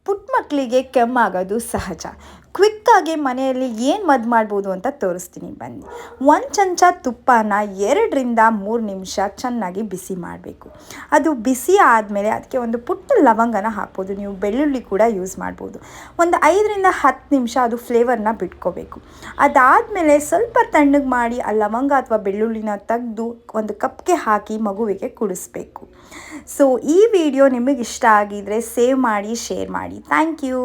ಪುಟ್ಟ ಮಕ್ಕಳಿಗೆ ಕೆಮ್ಮಾಗೋದು ಸಹಜ. ಕ್ವಿಕ್ಕಾಗಿ ಮನೆಯಲ್ಲಿ ಏನು ಮದ್ದು ಮಾಡ್ಬೋದು ಅಂತ ತೋರಿಸ್ತೀನಿ ಬನ್ನಿ. 1 ಚಮಚ ತುಪ್ಪನ 2ರಿಂದ 3 ನಿಮಿಷ ಚೆನ್ನಾಗಿ ಬಿಸಿ ಮಾಡಬೇಕು. ಅದು ಬಿಸಿ ಆದಮೇಲೆ ಅದಕ್ಕೆ ಒಂದು ಪುಟ್ಟ ಲವಂಗನ ಹಾಕ್ಬೋದು. ನೀವು ಬೆಳ್ಳುಳ್ಳಿ ಕೂಡ ಯೂಸ್ ಮಾಡ್ಬೋದು. ಒಂದು 5ರಿಂದ 10 ನಿಮಿಷ ಅದು ಫ್ಲೇವರ್ನ ಬಿಟ್ಕೋಬೇಕು. ಅದಾದಮೇಲೆ ಸ್ವಲ್ಪ ತಣ್ಣಗೆ ಮಾಡಿ ಆ ಲವಂಗ ಅಥವಾ ಬೆಳ್ಳುಳ್ಳಿನ ತೆಗೆದು ಒಂದು ಕಪ್ಗೆ ಹಾಕಿ ಮಗುವಿಗೆ ಕುಡಿಸ್ಬೇಕು. ಸೊ ಈ ವಿಡಿಯೋ ನಿಮಗೆ ಇಷ್ಟ ಆಗಿದ್ರೆ ಸೇವ್ ಮಾಡಿ, ಶೇರ್ ಮಾಡಿ. Thank you.